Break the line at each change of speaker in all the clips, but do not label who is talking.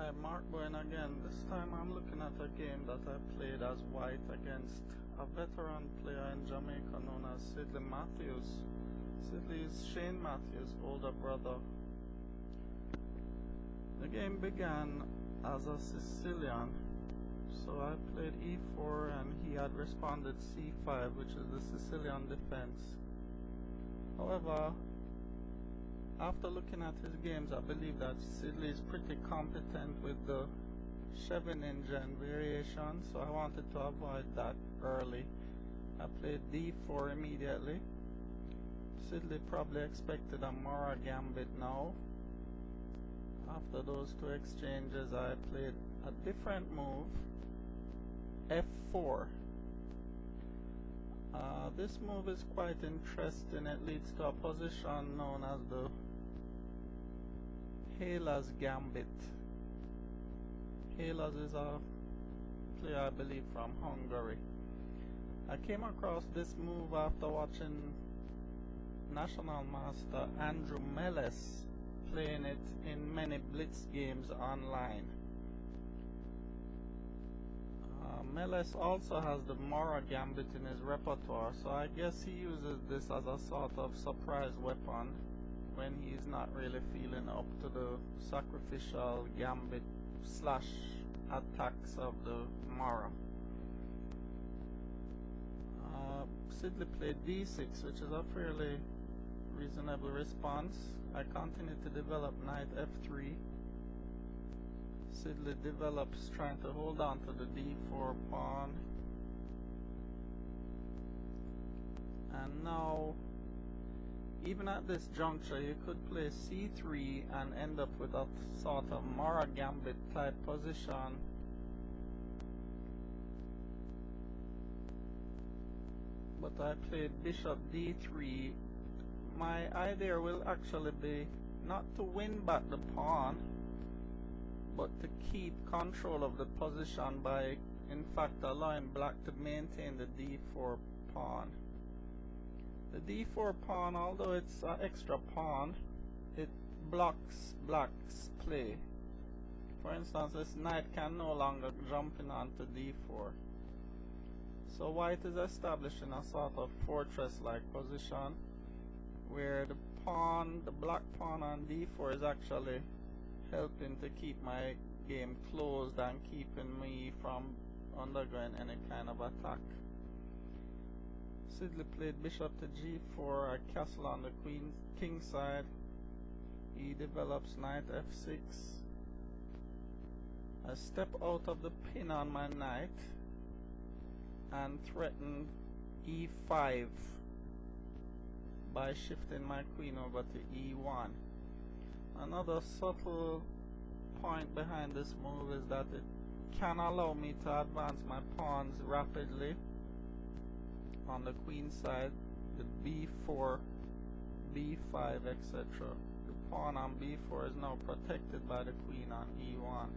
Hi, Mark Bowen again. This time I'm looking at a game that I played as white against a veteran player in Jamaica known as Sidley Matthews. Sidley is Shane Matthews' older brother. The game began as a Sicilian, so I played e4 and he had responded c5, which is the Sicilian defense. However, after looking at his games, I believe that Sidley is pretty competent with the Bowen variation, so I wanted to avoid that early. I played d4 immediately. Sidley probably expected a Mora gambit now. After those two exchanges, I played a different move, f4. This move is quite interesting. It leads to a position known as the Halas gambit. Halas is a player, I believe, from Hungary. I came across this move after watching national master Andrew Meles playing it in many blitz games online. Meles also has the Mora gambit in his repertoire, so I guess he uses this as a sort of surprise weapon when he's not really feeling up to the sacrificial gambit slash attacks of the Mora. Sidley played d6, which is a fairly reasonable response. I continue to develop knight f3. Sidley develops trying to hold on to the d4 pawn. And now, even at this juncture, you could play c3 and end up with a sort of Mora gambit type position. But I played bishop d3. My idea will actually be not to win back the pawn, but to keep control of the position by, in fact, allowing black to maintain the d4 pawn. The d4 pawn, although it's an extra pawn, it blocks black's play. For instance, this knight can no longer jump in onto d4. So white is establishing a sort of fortress-like position where the black pawn on d4 is actually helping to keep my game closed and keeping me from undergoing any kind of attack. Sidley played bishop to g4, a castle on the king side. He develops knight f6. I step out of the pin on my knight and threaten e5 by shifting my queen over to e1. Another subtle point behind this move is that it can allow me to advance my pawns rapidly on the queen side, the b4, b5, etc. The pawn on b4 is now protected by the queen on e1.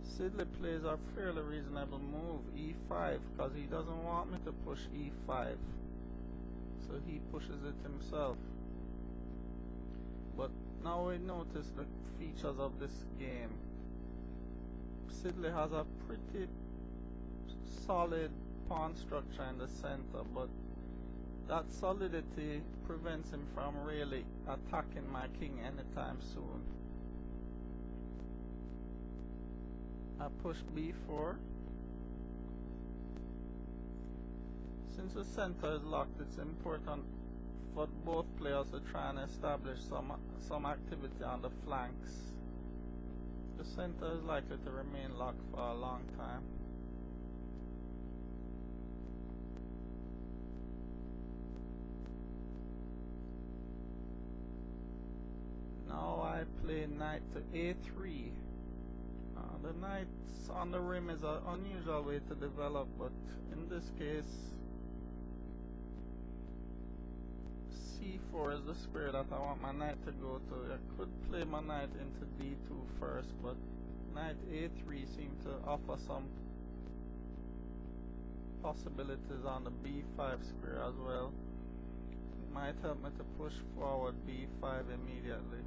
Sidley plays a fairly reasonable move, e5, because he doesn't want me to push e5, so he pushes it himself. But now we notice the features of this game. Sidley has a pretty solid pawn structure in the center, but that solidity prevents him from really attacking my king anytime soon. I push b4. Since the center is locked, it's important for both players to try and establish some activity on the flanks. The center is likely to remain locked for a long time. Now I play knight to a3. The knight on the rim is an unusual way to develop, but in this case c4 is the square that I want my knight to go to. I could play my knight into d2 first, but knight a3 seems to offer some possibilities on the b5 square as well. It might help me to push forward b5 immediately.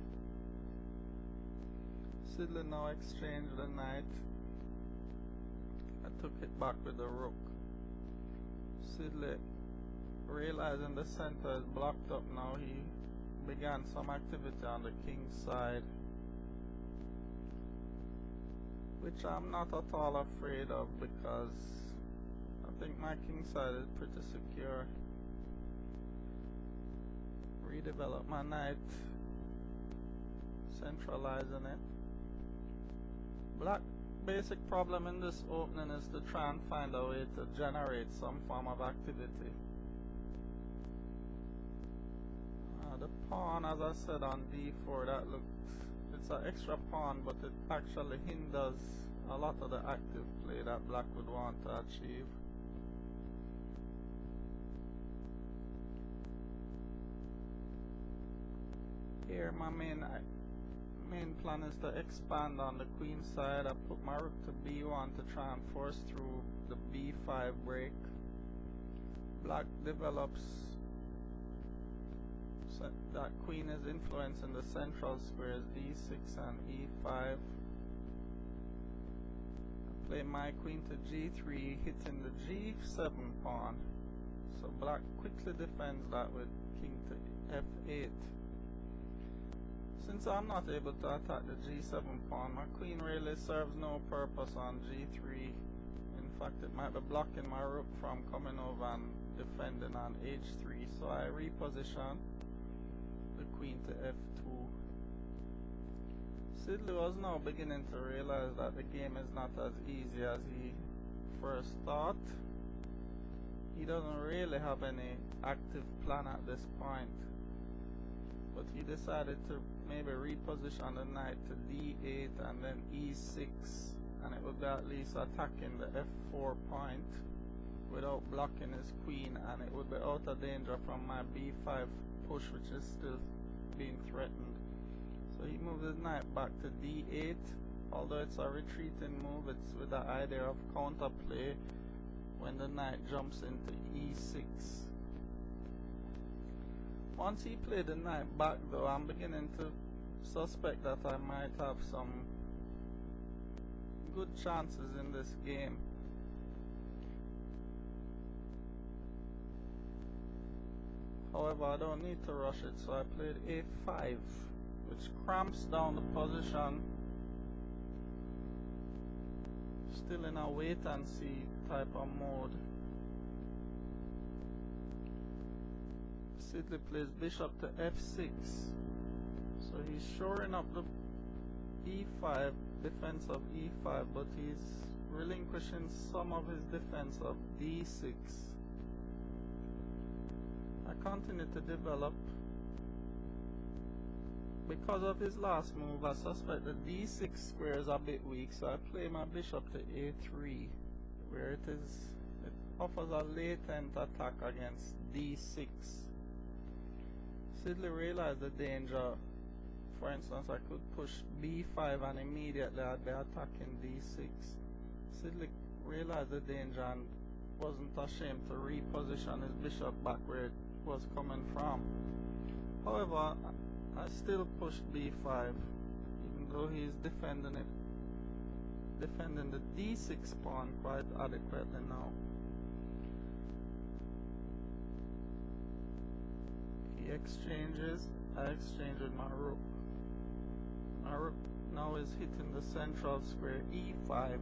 Sidley now exchanged the knight. I took it back with the rook. Sidley, realizing the center is blocked up now, he began some activity on the king's side, which I'm not at all afraid of because I think my king's side is pretty secure. Redevelop my knight, centralizing it. Black basic problem in this opening is to try and find a way to generate some form of activity. The pawn, as I said, on d4, that looks, it's an extra pawn, but it actually hinders a lot of the active play that black would want to achieve. Here my main plan is to expand on the queen side. I put my rook to b1 to try and force through the b5 break. Black develops, that queen is influencing the central squares e6 and e5. I play my queen to g3, hitting the g7 pawn. So black quickly defends that with king to f8. Since I'm not able to attack the g7 pawn, my queen really serves no purpose on g3. In fact, it might be blocking my rook from coming over and defending on h3, so I reposition the queen to f2. Sidley was now beginning to realize that the game is not as easy as he first thought. He doesn't really have any active plan at this point, but he decided to maybe reposition the knight to d8 and then e6, and it would be at least attacking the f4 point without blocking his queen, and it would be out of danger from my b5 push, which is still being threatened. So he moves his knight back to d8. Although it's a retreating move, it's with the idea of counterplay when the knight jumps into e6. Once he played the knight back though, I'm beginning to suspect that I might have some good chances in this game. However, I don't need to rush it, so I played a5, which cramps down the position. Still in a wait and see type of mode. Sidley plays bishop to f6, so he's shoring up the e5 defense of e5, but he's relinquishing some of his defense of d6. I continue to develop. Because of his last move, I suspect the d6 square is a bit weak, so I play my bishop to a3, where it offers a latent attack against d6. Sidley realized the danger. For instance, I could push b5 and immediately I'd be attacking d6. Sidley realized the danger and wasn't ashamed to reposition his bishop back where it was coming from. However, I still pushed b5, even though he's defending the d6 pawn quite adequately now. He exchanges, I exchange with my rook. My rook now is hitting the central square e5.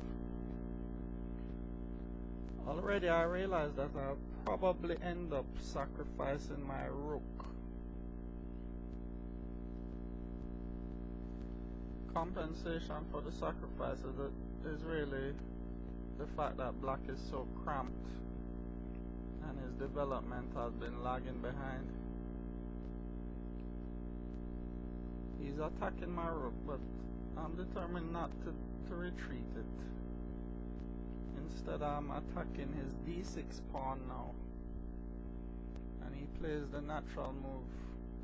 Already I realized that I'll probably end up sacrificing my rook. Compensation for the sacrifice is really the fact that black is so cramped and his development has been lagging behind. He's attacking my rook, but I'm determined not to retreat it. Instead, I'm attacking his d6 pawn now, and he plays the natural move,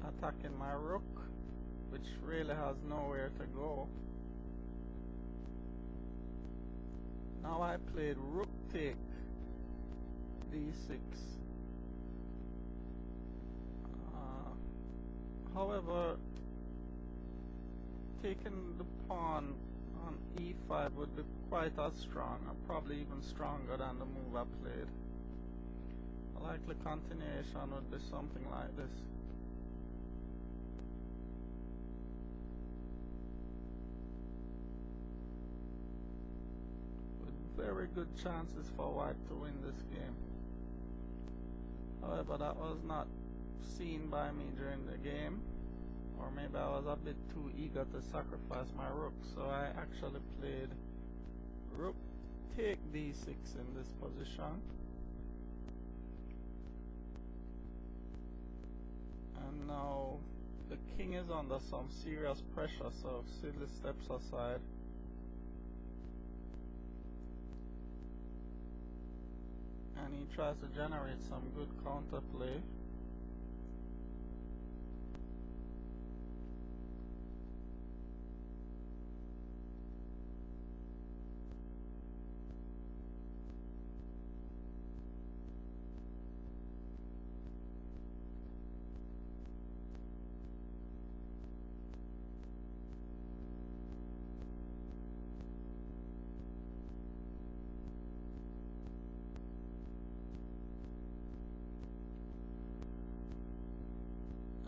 attacking my rook, which really has nowhere to go. Now I played rook take d6. However, taking the pawn on e5 would be quite as strong, or probably even stronger than the move I played. A likely continuation would be something like this. With very good chances for white to win this game. However, that was not seen by me during the game, or maybe I was a bit too eager to sacrifice my rook, so I actually played rook take d6 in this position, and now the king is under some serious pressure, so Sidley steps aside. And he tries to generate some good counterplay.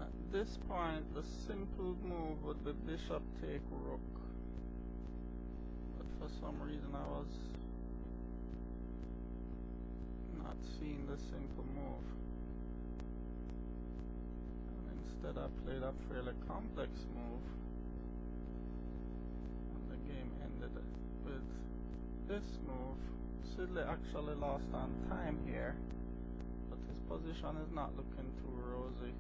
At this point, the simple move would be bishop take rook, but for some reason I was not seeing the simple move, and instead I played a fairly complex move, and the game ended with this move. Sidley actually lost on time here, but his position is not looking too rosy.